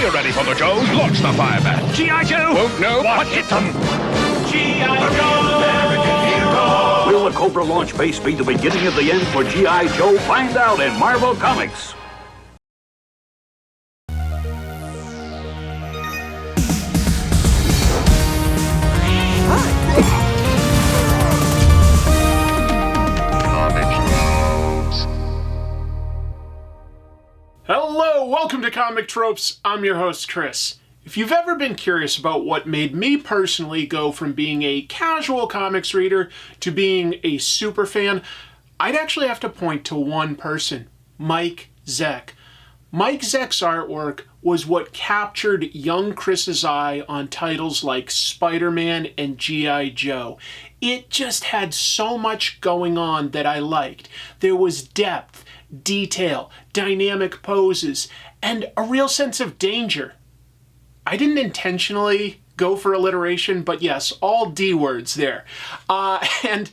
We're ready for the Joes. Launch the fireman. G.I. Joe! Won't know what hit them. G.I. Joe! Will the Cobra launch base be the beginning of the end for G.I. Joe? Find out in Marvel Comics. Hello, welcome to Comic Tropes. I'm your host, Chris. If you've ever been curious about what made me personally go from being a casual comics reader to being a super fan, I'd actually have to point to one person, Mike Zeck. Mike Zeck's artwork was what captured young Chris's eye on titles like Spider-Man and G.I. Joe. It just had so much going on that I liked. There was depth, detail, dynamic poses, and a real sense of danger. I didn't intentionally go for alliteration, but yes, all D words there. And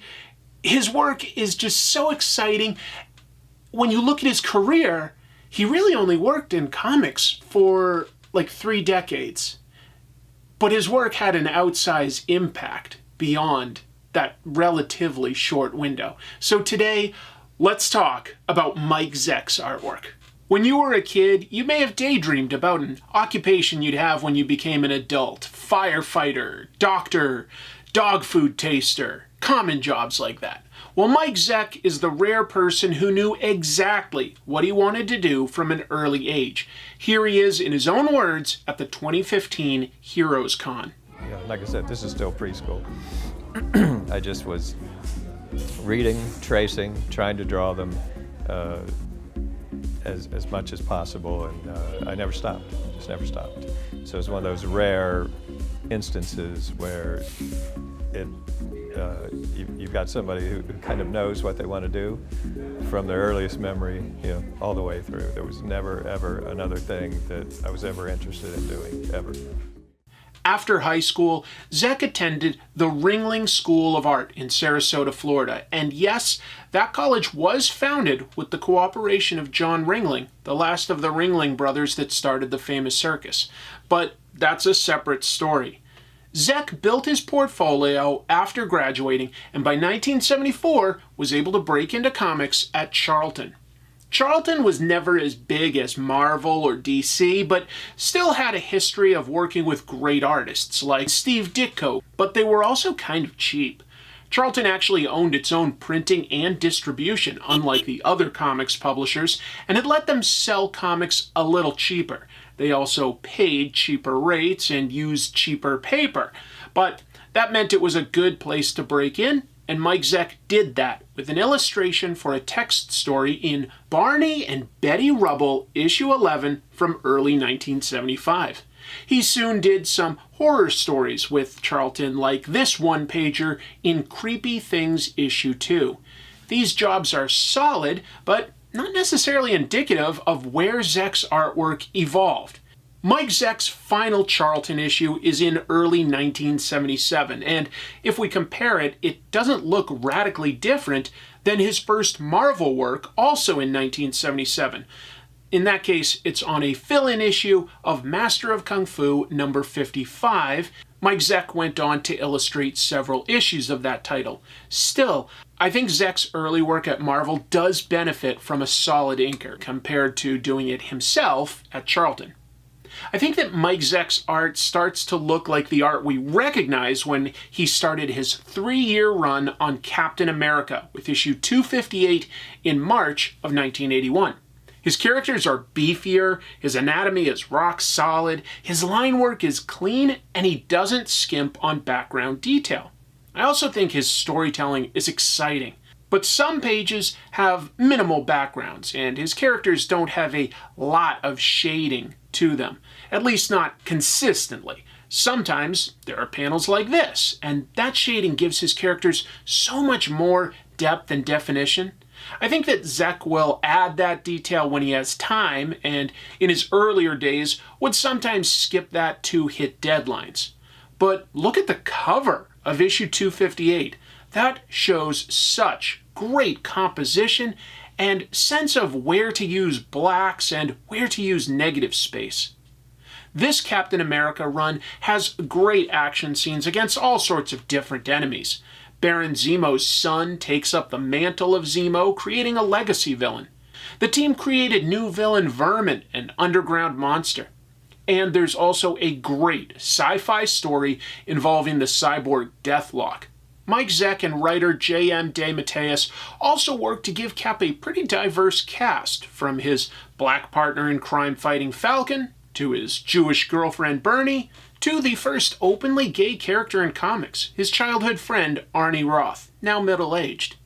his work is just so exciting. When you look at his career, he really only worked in comics for like 3 decades. But his work had an outsized impact beyond that relatively short window. So today, let's talk about Mike Zeck's artwork. When you were a kid, you may have daydreamed about an occupation you'd have when you became an adult. Firefighter, doctor, dog food taster, common jobs like that. Well, Mike Zeck is the rare person who knew exactly what he wanted to do from an early age. Here he is in his own words at the 2015 Heroes Con. Yeah, like I said, this is still preschool. I just was reading, tracing, trying to draw them as much as possible, and I never stopped, just never stopped. So it's one of those rare instances where you've got somebody who kind of knows what they want to do from their earliest memory, all the way through. There was never, ever another thing that I was ever interested in doing, ever. After high school, Zeck attended the Ringling School of Art in Sarasota, Florida. And yes, that college was founded with the cooperation of John Ringling, the last of the Ringling brothers that started the famous circus. But that's a separate story. Zeck built his portfolio after graduating, and by 1974 was able to break into comics at Charlton. Charlton was never as big as Marvel or DC, but still had a history of working with great artists like Steve Ditko, but they were also kind of cheap. Charlton actually owned its own printing and distribution, unlike the other comics publishers, and it let them sell comics a little cheaper. They also paid cheaper rates and used cheaper paper, but that meant it was a good place to break in. And Mike Zeck did that with an illustration for a text story in Barney and Betty Rubble, issue 11 from early 1975. He soon did some horror stories with Charlton, like this one-pager in Creepy Things, issue 2. These jobs are solid, but not necessarily indicative of where Zeck's artwork evolved. Mike Zeck's final Charlton issue is in early 1977, and if we compare it, it doesn't look radically different than his first Marvel work, also in 1977. In that case, it's on a fill-in issue of Master of Kung Fu number 55. Mike Zeck went on to illustrate several issues of that title. Still, I think Zeck's early work at Marvel does benefit from a solid inker compared to doing it himself at Charlton. I think that Mike Zeck's art starts to look like the art we recognize when he started his 3-year run on Captain America with issue 258 in March of 1981. His characters are beefier, his anatomy is rock solid, his line work is clean, and he doesn't skimp on background detail. I also think his storytelling is exciting. But some pages have minimal backgrounds, and his characters don't have a lot of shading to them, at least not consistently. Sometimes there are panels like this, and that shading gives his characters so much more depth and definition. I think that Zeck will add that detail when he has time, and in his earlier days would sometimes skip that to hit deadlines. But look at the cover of issue 258. That shows such great composition and sense of where to use blacks and where to use negative space. This Captain America run has great action scenes against all sorts of different enemies. Baron Zemo's son takes up the mantle of Zemo, creating a legacy villain. The team created new villain Vermin, an underground monster. And there's also a great sci-fi story involving the cyborg Deathlock. Mike Zeck and writer J.M. DeMatteis also worked to give Cap a pretty diverse cast, from his black partner in crime fighting Falcon, to his Jewish girlfriend Bernie, to the first openly gay character in comics, his childhood friend Arnie Roth, now middle-aged.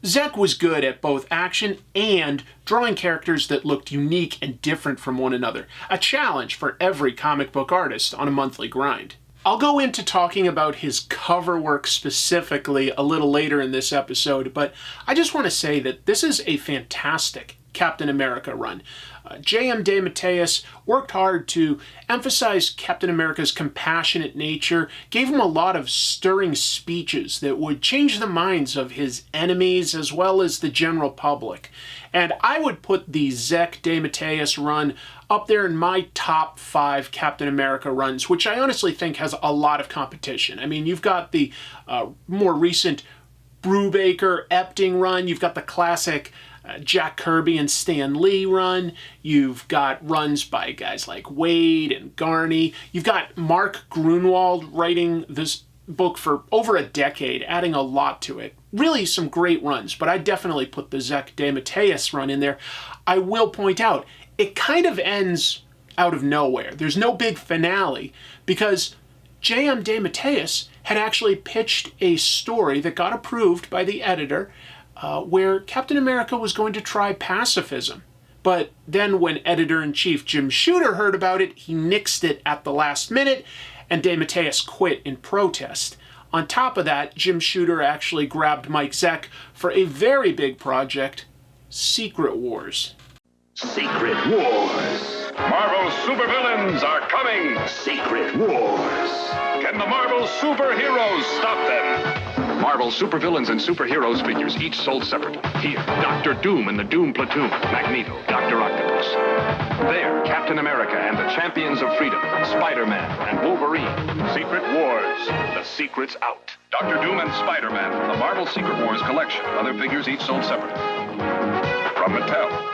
Zeck was good at both action and drawing characters that looked unique and different from one another, a challenge for every comic book artist on a monthly grind. I'll go into talking about his cover work specifically a little later in this episode, but I just want to say that this is a fantastic Captain America run. J.M. DeMatteis worked hard to emphasize Captain America's compassionate nature, gave him a lot of stirring speeches that would change the minds of his enemies as well as the general public. And I would put the Zeck DeMatteis run up there in my top 5 Captain America runs, which I honestly think has a lot of competition. I mean, you've got the more recent Brubaker-Epting run, you've got the classic Jack Kirby and Stan Lee run. You've got runs by guys like Wade and Garney. You've got Mark Grunwald writing this book for over a decade, adding a lot to it. Really some great runs, but I definitely put the Zeck DeMatteis run in there. I will point out, it kind of ends out of nowhere. There's no big finale because J.M. DeMatteis had actually pitched a story that got approved by the editor where Captain America was going to try pacifism. But then when editor-in-chief Jim Shooter heard about it, he nixed it at the last minute, and DeMatteis quit in protest. On top of that, Jim Shooter actually grabbed Mike Zeck for a very big project, Secret Wars. Secret Wars. Marvel's supervillains are coming. Secret Wars. Can the Marvel superheroes stop them? Marvel supervillains and superheroes figures, each sold separately. Here, Doctor Doom and the Doom Platoon, Magneto, Dr. Octopus. There, Captain America and the Champions of Freedom, Spider-Man and Wolverine. Secret Wars. The secret's out. Dr. Doom and Spider-Man from the Marvel Secret Wars collection. Other figures each sold separately. From Mattel.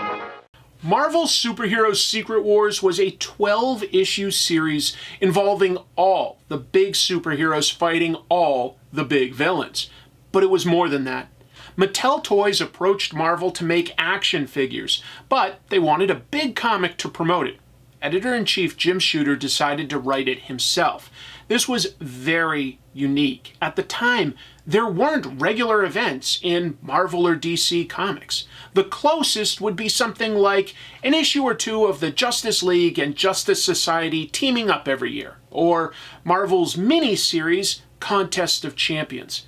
Marvel's Superheroes Secret Wars was a 12-issue series involving all the big superheroes fighting all the big villains. But it was more than that. Mattel Toys approached Marvel to make action figures, but they wanted a big comic to promote it. Editor-in-chief Jim Shooter decided to write it himself. This was very unique. At the time, there weren't regular events in Marvel or DC comics. The closest would be something like an issue or two of the Justice League and Justice Society teaming up every year, or Marvel's miniseries Contest of Champions.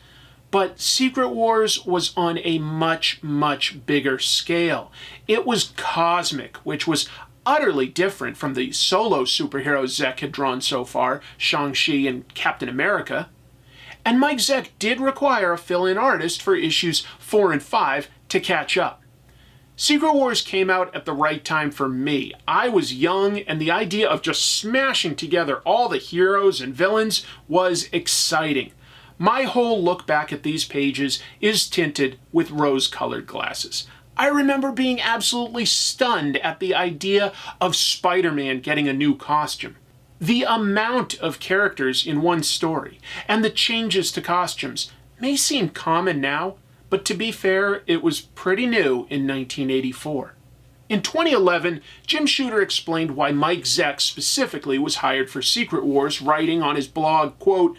But Secret Wars was on a much, much bigger scale. It was cosmic, which was utterly different from the solo superheroes Zeck had drawn so far, Shang-Chi and Captain America. And Mike Zeck did require a fill-in artist for issues 4 and 5 to catch up. Secret Wars came out at the right time for me. I was young, and the idea of just smashing together all the heroes and villains was exciting. My whole look back at these pages is tinted with rose-colored glasses. I remember being absolutely stunned at the idea of Spider-Man getting a new costume. The amount of characters in one story and the changes to costumes may seem common now, but to be fair, it was pretty new in 1984. In 2011, Jim Shooter explained why Mike Zeck specifically was hired for Secret Wars, writing on his blog, quote,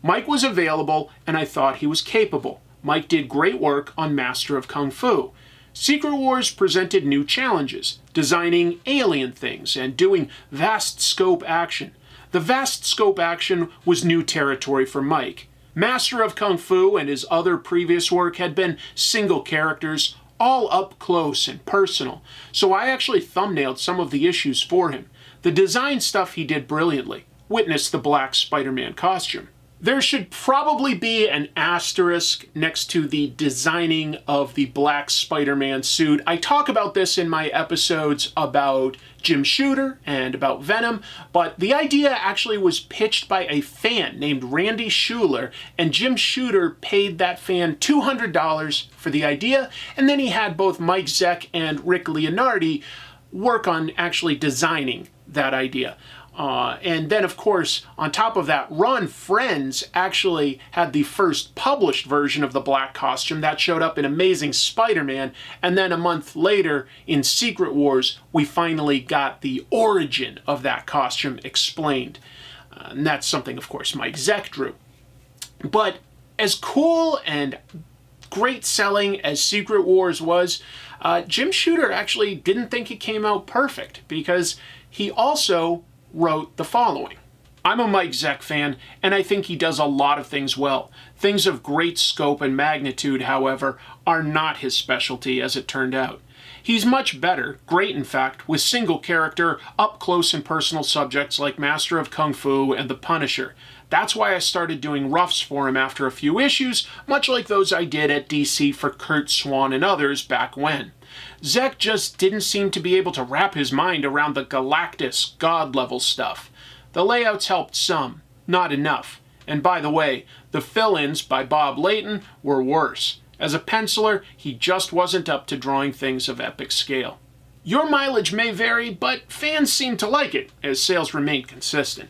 "Mike was available and I thought he was capable. Mike did great work on Master of Kung Fu. Secret Wars presented new challenges, designing alien things and doing vast scope action. The vast scope action was new territory for Mike. Master of Kung Fu and his other previous work had been single characters, all up close and personal, so I actually thumbnailed some of the issues for him. The design stuff he did brilliantly. Witness the black Spider-Man costume. There should probably be an asterisk next to the designing of the black Spider-Man suit. I talk about this in my episodes about Jim Shooter and about Venom, but the idea actually was pitched by a fan named Randy Schuler, and Jim Shooter paid that fan $200 for the idea, and then he had both Mike Zeck and Rick Leonardi work on actually designing that idea. And then, of course, on top of that, Ron Frenz actually had the first published version of the black costume that showed up in Amazing Spider-Man, and then a month later in Secret Wars, we finally got the origin of that costume explained. And that's something, of course, Mike Zeck drew. But as cool and great selling as Secret Wars was, Jim Shooter actually didn't think it came out perfect, because he also wrote the following. I'm a Mike Zeck fan, and I think he does a lot of things well. Things of great scope and magnitude, however, are not his specialty, as it turned out. He's much better, great in fact, with single character, up-close and personal subjects like Master of Kung Fu and The Punisher. That's why I started doing roughs for him after a few issues, much like those I did at DC for Kurt Swan and others back when. Zeck just didn't seem to be able to wrap his mind around the Galactus, God-level stuff. The layouts helped some, not enough. And by the way, the fill-ins by Bob Layton were worse. As a penciler, he just wasn't up to drawing things of epic scale. Your mileage may vary, but fans seem to like it, as sales remained consistent.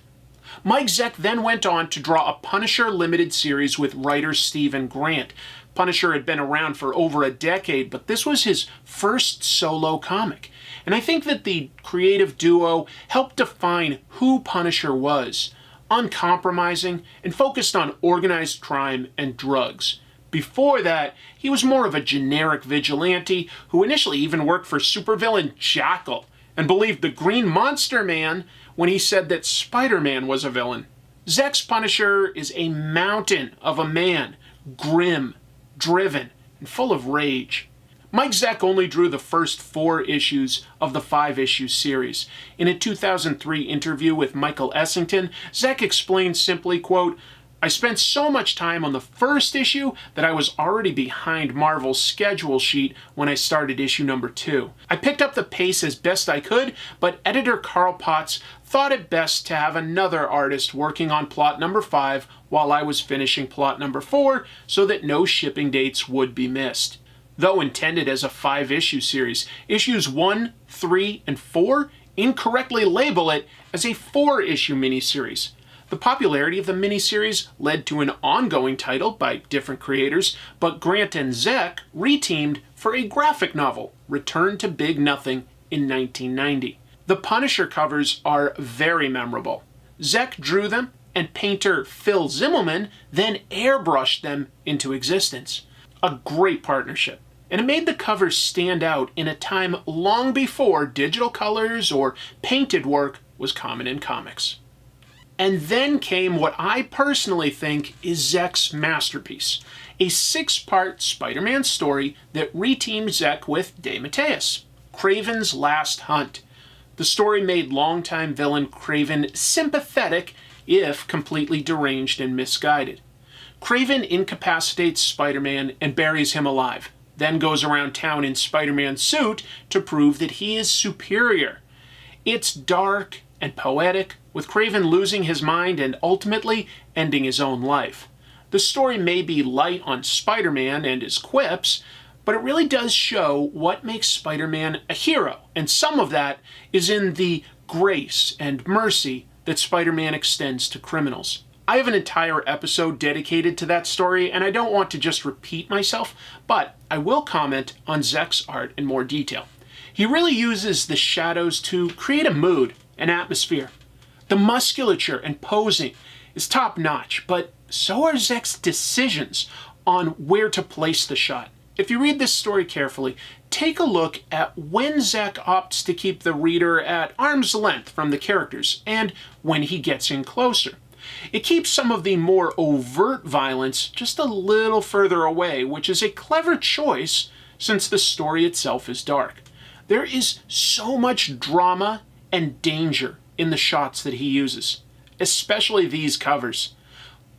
Mike Zeck then went on to draw a Punisher limited series with writer Stephen Grant. Punisher had been around for over a decade, but this was his first solo comic. And I think that the creative duo helped define who Punisher was, uncompromising and focused on organized crime and drugs. Before that, he was more of a generic vigilante who initially even worked for supervillain Jackal and believed the Green Monster Man when he said that Spider-Man was a villain. Zeck's Punisher is a mountain of a man, grim, driven, and full of rage. Mike Zeck only drew the first 4 issues of the 5-issue series. In a 2003 interview with Michael Essington, Zeck explained simply, quote, I spent so much time on the first issue that I was already behind Marvel's schedule sheet when I started issue number 2. I picked up the pace as best I could, but editor Carl Potts thought it best to have another artist working on plot number 5 while I was finishing plot number 4 so that no shipping dates would be missed. Though intended as a 5-issue series, issues 1, 3, and 4 incorrectly label it as a 4-issue miniseries. The popularity of the miniseries led to an ongoing title by different creators, but Grant and Zeck reteamed for a graphic novel, Return to Big Nothing, in 1990. The Punisher covers are very memorable. Zeck drew them, and painter Phil Zimmelman then airbrushed them into existence. A great partnership. And it made the covers stand out in a time long before digital colors or painted work was common in comics. And then came what I personally think is Zeck's masterpiece, a 6-part Spider-Man story that reteamed Zeck with DeMatteis, Kraven's Last Hunt. The story made longtime villain Kraven sympathetic, if completely deranged and misguided. Kraven incapacitates Spider-Man and buries him alive, then goes around town in Spider-Man's suit to prove that he is superior. It's dark and poetic, with Kraven losing his mind and ultimately ending his own life. The story may be light on Spider-Man and his quips, but it really does show what makes Spider-Man a hero, and some of that is in the grace and mercy that Spider-Man extends to criminals. I have an entire episode dedicated to that story, and I don't want to just repeat myself, but I will comment on Zeck's art in more detail. He really uses the shadows to create a mood, an atmosphere. The musculature and posing is top-notch, but so are Zeck's decisions on where to place the shot. If you read this story carefully, take a look at when Zeck opts to keep the reader at arm's length from the characters, and when he gets in closer. It keeps some of the more overt violence just a little further away, which is a clever choice since the story itself is dark. There is so much drama and danger in the shots that he uses, especially these covers.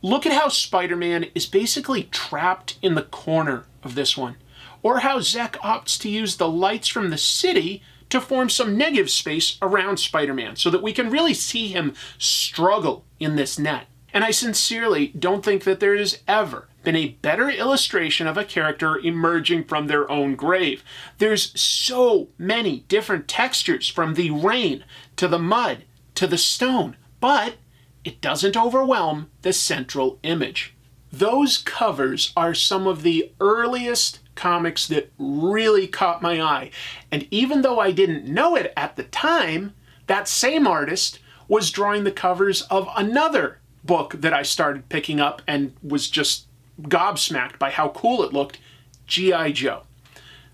Look at how Spider-Man is basically trapped in the corner of this one, or how Zeck opts to use the lights from the city to form some negative space around Spider-Man so that we can really see him struggle in this net. And I sincerely don't think that there has ever been a better illustration of a character emerging from their own grave. There's so many different textures, from the rain to the mud to the stone, but it doesn't overwhelm the central image. Those covers are some of the earliest comics that really caught my eye. And even though I didn't know it at the time, that same artist was drawing the covers of another book that I started picking up and was just gobsmacked by how cool it looked, G.I. Joe.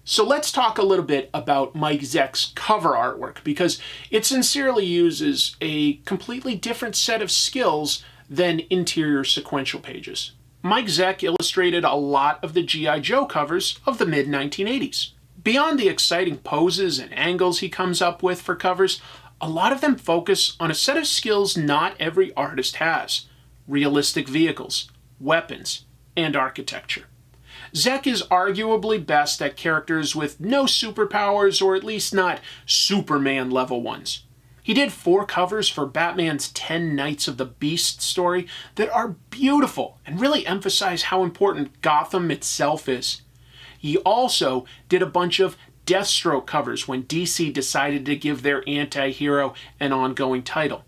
So let's talk a little bit about Mike Zeck's cover artwork, because it sincerely uses a completely different set of skills than interior sequential pages. Mike Zeck illustrated a lot of the G.I. Joe covers of the mid-1980s. Beyond the exciting poses and angles he comes up with for covers, a lot of them focus on a set of skills not every artist has: realistic vehicles, weapons, and architecture. Zeck is arguably best at characters with no superpowers, or at least not Superman-level ones. He did 4 covers for Batman's 10 Nights of the Beast story that are beautiful and really emphasize how important Gotham itself is. He also did a bunch of Deathstroke covers when DC decided to give their anti-hero an ongoing title.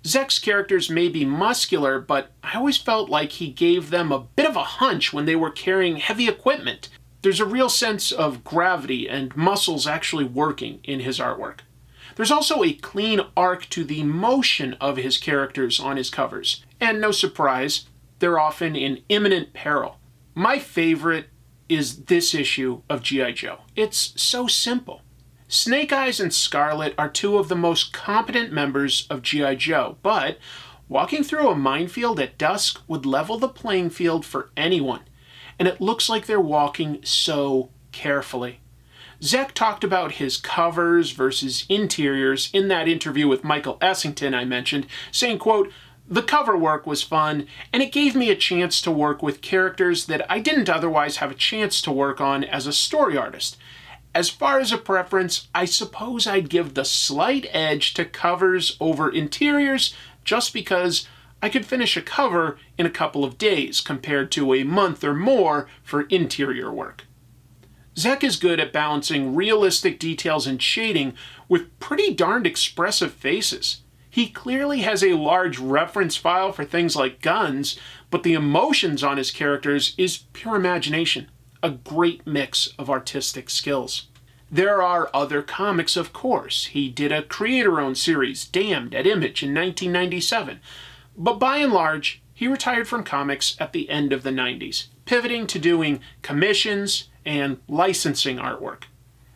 Zeck's characters may be muscular, but I always felt like he gave them a bit of a hunch when they were carrying heavy equipment. There's a real sense of gravity and muscles actually working in his artwork. There's also a clean arc to the motion of his characters on his covers, and no surprise, they're often in imminent peril. My favorite is this issue of G.I. Joe. It's so simple. Snake Eyes and Scarlet are 2 of the most competent members of G.I. Joe, but walking through a minefield at dusk would level the playing field for anyone, and it looks like they're walking so carefully. Zeck talked about his covers versus interiors in that interview with Michael Essington I mentioned, saying, quote, "The cover work was fun, and it gave me a chance to work with characters that I didn't otherwise have a chance to work on as a story artist. As far as a preference, I suppose I'd give the slight edge to covers over interiors, just because I could finish a cover in a couple of days compared to a month or more for interior work." Zeck is good at balancing realistic details and shading with pretty darned expressive faces. He clearly has a large reference file for things like guns, but the emotions on his characters is pure imagination, a great mix of artistic skills. There are other comics, of course. He did a creator-owned series, Damned, at Image in 1997, but by and large, he retired from comics at the end of the 90s, pivoting to doing commissions and licensing artwork.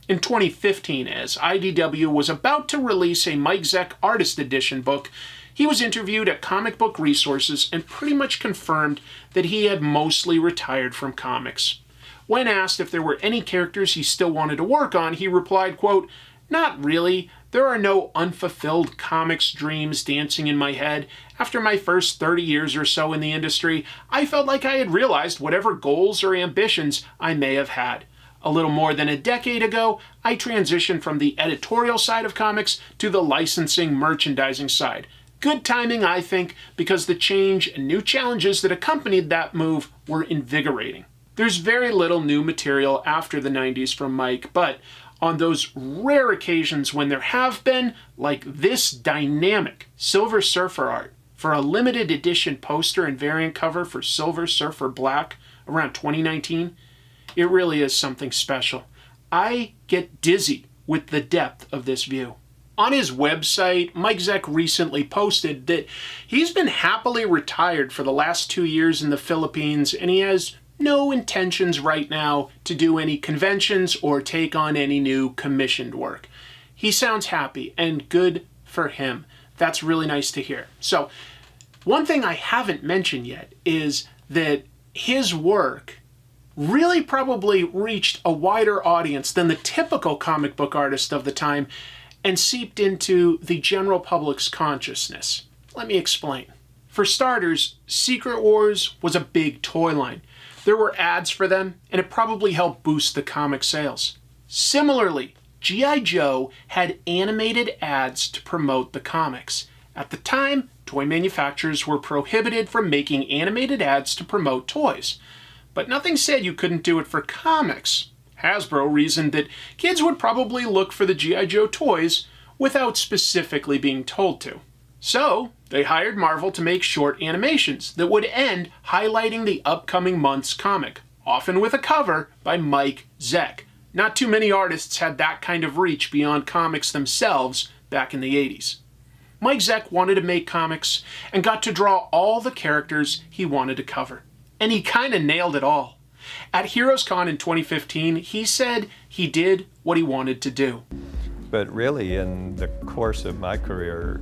In 2015, as IDW was about to release a Mike Zeck Artist Edition book, he was interviewed at Comic Book Resources and pretty much confirmed that he had mostly retired from comics. When asked if there were any characters he still wanted to work on, he replied, quote, "Not really. There are no unfulfilled comics dreams dancing in my head. After my first 30 years or so in the industry, I felt like I had realized whatever goals or ambitions I may have had. A little more than a decade ago, I transitioned from the editorial side of comics to the licensing merchandising side. Good timing, I think, because the change and new challenges that accompanied that move were invigorating." There's very little new material after the 90s from Mike, but on those rare occasions when there have been, like this dynamic Silver Surfer art for a limited edition poster and variant cover for Silver Surfer Black around 2019, it really is something special. I get dizzy with the depth of this view. On his website, Mike Zeck recently posted that he's been happily retired for the last 2 years in the Philippines, and he has no intentions right now to do any conventions or take on any new commissioned work. He sounds happy, and good for him. That's really nice to hear. So, one thing I haven't mentioned yet is that his work really probably reached a wider audience than the typical comic book artist of the time and seeped into the general public's consciousness. Let me explain. For starters, Secret Wars was a big toy line. There were ads for them, and it probably helped boost the comic sales. Similarly, G.I. Joe had animated ads to promote the comics. At the time, toy manufacturers were prohibited from making animated ads to promote toys. But nothing said you couldn't do it for comics. Hasbro reasoned that kids would probably look for the G.I. Joe toys without specifically being told to. So, they hired Marvel to make short animations that would end highlighting the upcoming month's comic, often with a cover by Mike Zeck. Not too many artists had that kind of reach beyond comics themselves back in the 80s. Mike Zeck wanted to make comics and got to draw all the characters he wanted to cover. And he kind of nailed it all. At Heroes Con in 2015, he said he did what he wanted to do. But really, in the course of my career,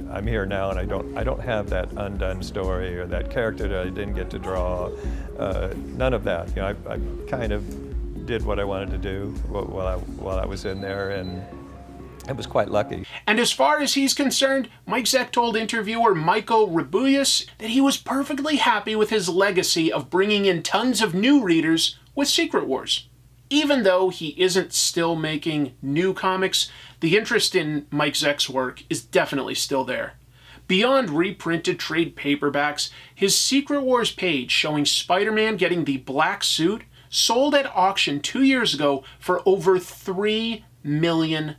I'm here now, and I don't have that undone story or that character that I didn't get to draw. None of that. I kind of did what I wanted to do while I was in there, and I was quite lucky. And as far as he's concerned, Mike Zeck told interviewer Michael Rabuyas that he was perfectly happy with his legacy of bringing in tons of new readers with Secret Wars. Even though he isn't still making new comics, the interest in Mike Zeck's work is definitely still there. Beyond reprinted trade paperbacks, his Secret Wars page showing Spider-Man getting the black suit sold at auction 2 years ago for over $3 million.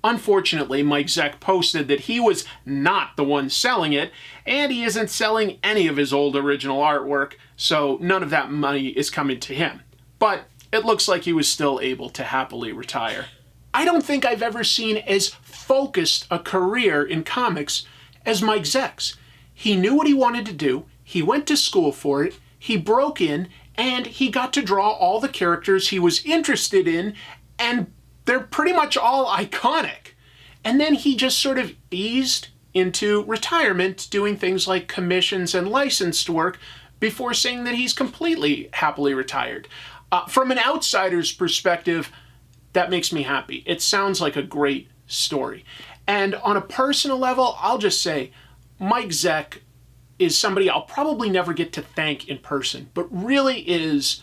Unfortunately, Mike Zeck posted that he was not the one selling it, and he isn't selling any of his old original artwork, so none of that money is coming to him. But it looks like he was still able to happily retire. I don't think I've ever seen as focused a career in comics as Mike Zeck's. He knew what he wanted to do, he went to school for it, he broke in, and he got to draw all the characters he was interested in, and they're pretty much all iconic. And then he just sort of eased into retirement, doing things like commissions and licensed work before saying that he's completely happily retired. From an outsider's perspective, that makes me happy. It sounds like a great story. And on a personal level, I'll just say, Mike Zeck is somebody I'll probably never get to thank in person, but really is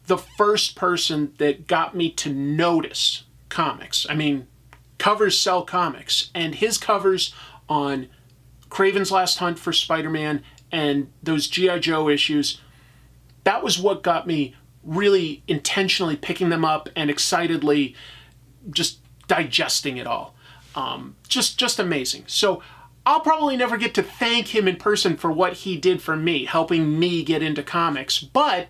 the first person that got me to notice comics. I mean, covers sell comics, and his covers on Kraven's Last Hunt for Spider-Man and those G.I. Joe issues, that was what got me really intentionally picking them up and excitedly just digesting it all. Just amazing. So I'll probably never get to thank him in person for what he did for me, helping me get into comics, but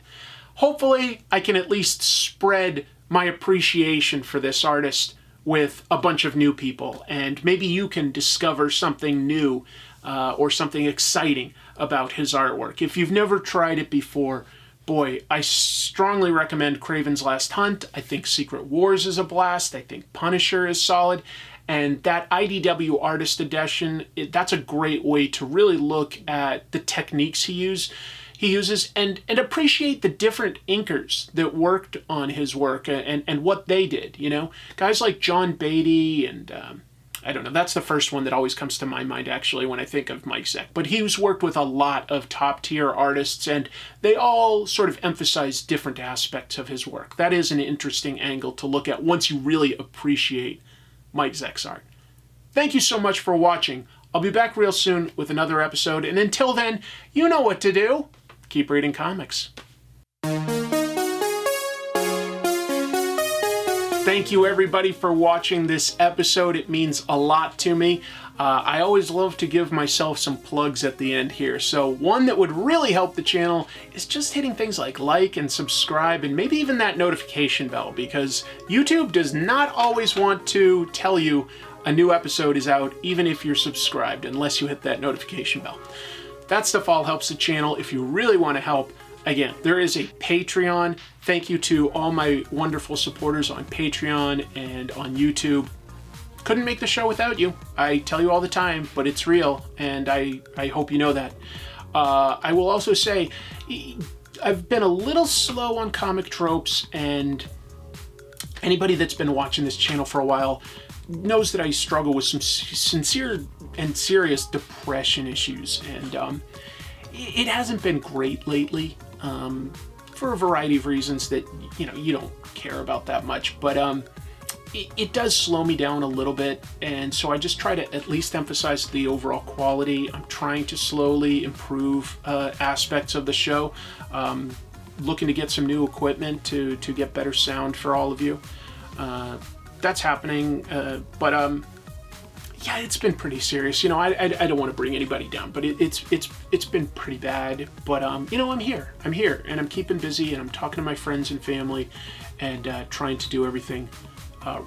hopefully I can at least spread my appreciation for this artist with a bunch of new people, and maybe you can discover something new or something exciting about his artwork. If you've never tried it before, boy, I strongly recommend Kraven's Last Hunt. I think Secret Wars is a blast. I think Punisher is solid. And that IDW Artist Edition, that's a great way to really look at the techniques he uses and appreciate the different inkers that worked on his work and what they did, you know? Guys like John Beatty and, I don't know, that's the first one that always comes to my mind, actually, when I think of Mike Zeck. But he's worked with a lot of top-tier artists, and they all sort of emphasize different aspects of his work. That is an interesting angle to look at once you really appreciate Mike Zeck's art. Thank you so much for watching. I'll be back real soon with another episode, and until then, you know what to do. Keep reading comics. Thank you everybody for watching this episode. It means a lot to me. I always love to give myself some plugs at the end here. So one that would really help the channel is just hitting things like and subscribe, and maybe even that notification bell, because YouTube does not always want to tell you a new episode is out, even if you're subscribed, unless you hit that notification bell. That stuff all helps the channel if you really want to help. Again, there is a Patreon. Thank you to all my wonderful supporters on Patreon and on YouTube. Couldn't make the show without you. I tell you all the time, but it's real, and I hope you know that. I will also say, I've been a little slow on comic tropes, and anybody that's been watching this channel for a while knows that I struggle with some sincere and serious depression issues, and it hasn't been great lately, for a variety of reasons that, you don't care about that much, but it does slow me down a little bit, and so I just try to at least emphasize the overall quality. I'm trying to slowly improve aspects of the show, looking to get some new equipment to get better sound for all of you. That's happening, but yeah, it's been pretty serious. I don't want to bring anybody down, but it's been pretty bad. But I'm here, and I'm keeping busy, and I'm talking to my friends and family, and trying to do everything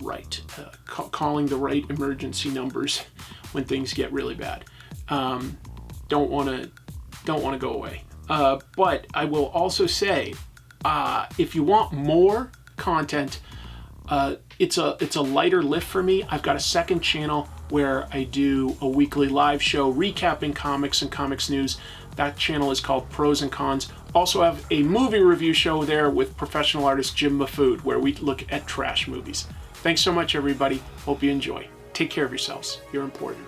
right, calling the right emergency numbers when things get really bad. Don't want to go away. But I will also say, if you want more content, it's a lighter lift for me. I've got a second channel where I do a weekly live show recapping comics and comics news. That channel is called Pros and Cons. Also have a movie review show there with professional artist Jim Mafood, where we look at trash movies. Thanks so much, everybody. Hope you enjoy. Take care of yourselves. You're important.